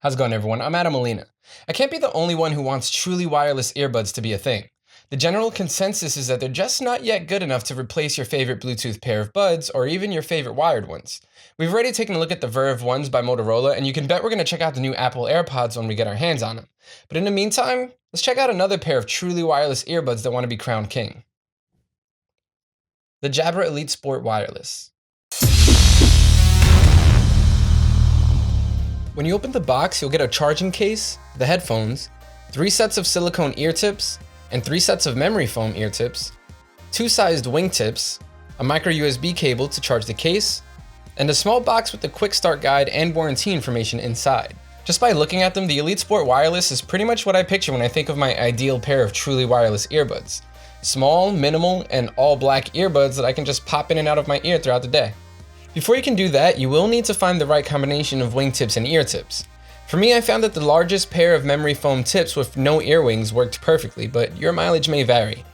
How's it going, everyone? I'm Adam Molina. I can't be the only one who wants truly wireless earbuds to be a thing. The general consensus is that they're just not yet good enough to replace your favorite Bluetooth pair of buds or even your favorite wired ones. We've already taken a look at the Verve ones by Motorola, and you can bet we're going to check out the new Apple AirPods when we get our hands on them. But in the meantime, let's check out another pair of truly wireless earbuds that want to be crowned king. The Jabra Elite Sport Wireless. When you open the box, you'll get a charging case, the headphones, 3 sets of silicone ear tips, and 3 sets of memory foam ear tips, 2 sized wingtips, a micro USB cable to charge the case, and a small box with a quick start guide and warranty information inside. Just by looking at them, the Elite Sport Wireless is pretty much what I picture when I think of my ideal pair of truly wireless earbuds. Small, minimal, and all black earbuds that I can just pop in and out of my ear throughout the day. Before you can do that, you will need to find the right combination of wingtips and ear tips. For me, I found that the largest pair of memory foam tips with no ear wings worked perfectly, but your mileage may vary.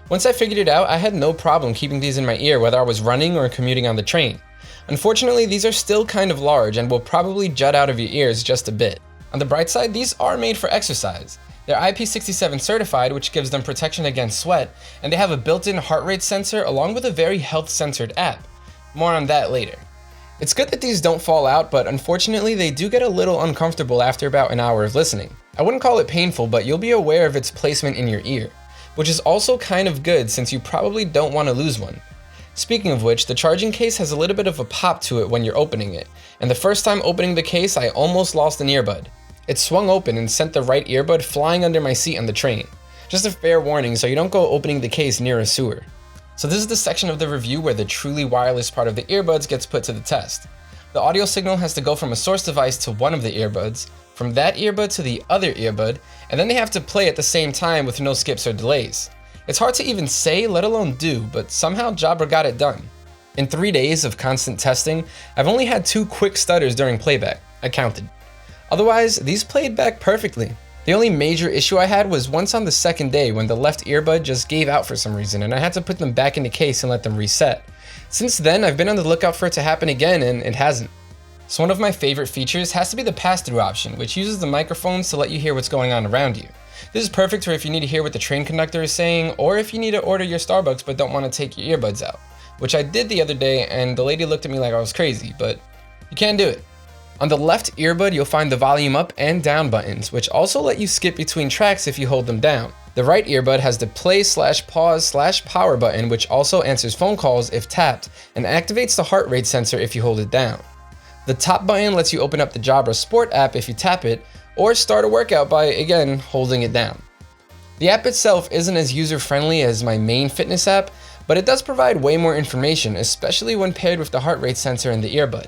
Once I figured it out, I had no problem keeping these in my ear whether I was running or commuting on the train. Unfortunately, these are still kind of large and will probably jut out of your ears just a bit. On the bright side, these are made for exercise. They're IP67 certified, which gives them protection against sweat, and they have a built-in heart rate sensor along with a very health-centered app. More on that later. It's good that these don't fall out, but unfortunately they do get a little uncomfortable after about an hour of listening. I wouldn't call it painful, but you'll be aware of its placement in your ear, which is also kind of good since you probably don't want to lose one. Speaking of which, the charging case has a little bit of a pop to it when you're opening it, and the first time opening the case I almost lost an earbud. It swung open and sent the right earbud flying under my seat on the train. Just a fair warning so you don't go opening the case near a sewer. So this is the section of the review where the truly wireless part of the earbuds gets put to the test. The audio signal has to go from a source device to one of the earbuds, from that earbud to the other earbud, and then they have to play at the same time with no skips or delays. It's hard to even say, let alone do, but somehow Jabra got it done. In 3 days of constant testing, I've only had 2 quick stutters during playback. I counted. Otherwise, these played back perfectly. The only major issue I had was once on the second day when the left earbud just gave out for some reason and I had to put them back in the case and let them reset. Since then, I've been on the lookout for it to happen again and it hasn't. So one of my favorite features has to be the pass-through option, which uses the microphones to let you hear what's going on around you. This is perfect for if you need to hear what the train conductor is saying or if you need to order your Starbucks but don't want to take your earbuds out, which I did the other day and the lady looked at me like I was crazy, but you can do it. On the left earbud, you'll find the volume up and down buttons, which also let you skip between tracks if you hold them down. The right earbud has the play/pause/power button, which also answers phone calls if tapped and activates the heart rate sensor if you hold it down. The top button lets you open up the Jabra Sport app if you tap it, or start a workout by, again, holding it down. The app itself isn't as user-friendly as my main fitness app, but it does provide way more information, especially when paired with the heart rate sensor in the earbud.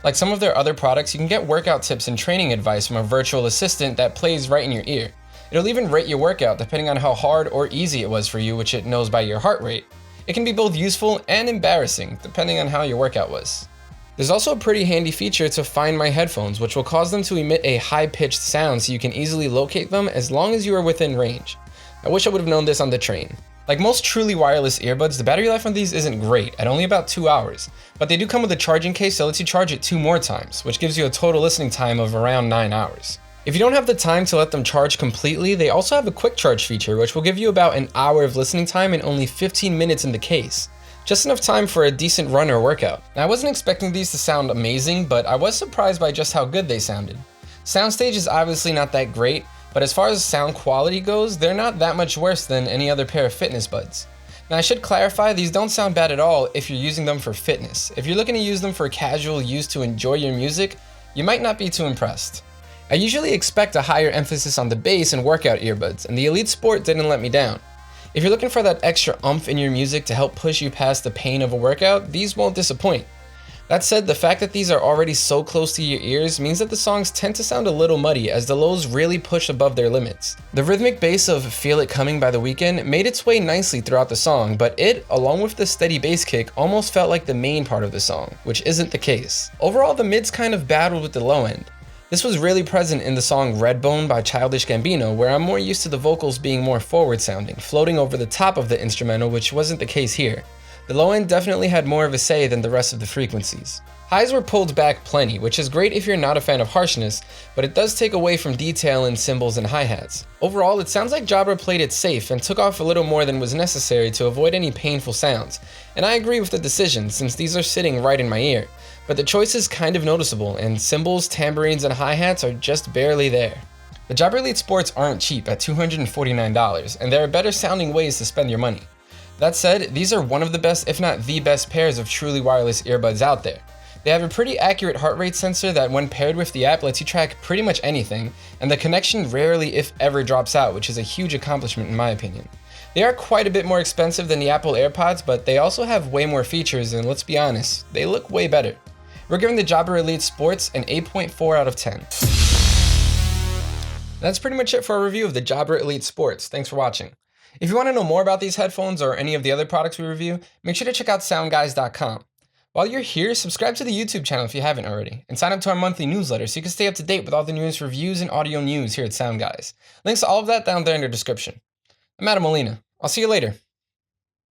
Like some of their other products, you can get workout tips and training advice from a virtual assistant that plays right in your ear. It'll even rate your workout depending on how hard or easy it was for you, which it knows by your heart rate. It can be both useful and embarrassing, depending on how your workout was. There's also a pretty handy feature to find my headphones, which will cause them to emit a high-pitched sound so you can easily locate them as long as you are within range. I wish I would have known this on the train. Like most truly wireless earbuds, the battery life on these isn't great, at only about 2 hours, but they do come with a charging case that lets you charge it 2 more times, which gives you a total listening time of around 9 hours. If you don't have the time to let them charge completely, they also have a quick charge feature, which will give you about an hour of listening time and only 15 minutes in the case. Just enough time for a decent run or workout. Now, I wasn't expecting these to sound amazing, but I was surprised by just how good they sounded. Soundstage is obviously not that great, but as far as sound quality goes, they're not that much worse than any other pair of fitness buds. Now I should clarify, these don't sound bad at all if you're using them for fitness. If you're looking to use them for casual use to enjoy your music, you might not be too impressed. I usually expect a higher emphasis on the bass and workout earbuds, and the Elite Sport didn't let me down. If you're looking for that extra oomph in your music to help push you past the pain of a workout, these won't disappoint. That said, the fact that these are already so close to your ears means that the songs tend to sound a little muddy as the lows really push above their limits. The rhythmic bass of Feel It Coming by The Weeknd made its way nicely throughout the song, but it, along with the steady bass kick, almost felt like the main part of the song, which isn't the case. Overall, the mids kind of battled with the low end. This was really present in the song Redbone by Childish Gambino, where I'm more used to the vocals being more forward sounding, floating over the top of the instrumental, which wasn't the case here. The low end definitely had more of a say than the rest of the frequencies. Highs were pulled back plenty, which is great if you're not a fan of harshness, but it does take away from detail in cymbals and hi-hats. Overall, it sounds like Jabra played it safe and took off a little more than was necessary to avoid any painful sounds, and I agree with the decision since these are sitting right in my ear, but the choice is kind of noticeable and cymbals, tambourines, and hi-hats are just barely there. The Jabra Elite Sports aren't cheap at $249, and there are better sounding ways to spend your money. That said, these are one of the best, if not the best pairs of truly wireless earbuds out there. They have a pretty accurate heart rate sensor that when paired with the app lets you track pretty much anything, and the connection rarely if ever drops out, which is a huge accomplishment in my opinion. They are quite a bit more expensive than the Apple AirPods, but they also have way more features, and let's be honest, they look way better. We're giving the Jabra Elite Sports an 8.4 out of 10. That's pretty much it for our review of the Jabra Elite Sports. Thanks for watching. If you want to know more about these headphones or any of the other products we review, make sure to check out SoundGuys.com. While you're here, subscribe to the YouTube channel if you haven't already, and sign up to our monthly newsletter so you can stay up to date with all the newest reviews and audio news here at SoundGuys. Links to all of that down there in the description. I'm Adam Molina. I'll see you later.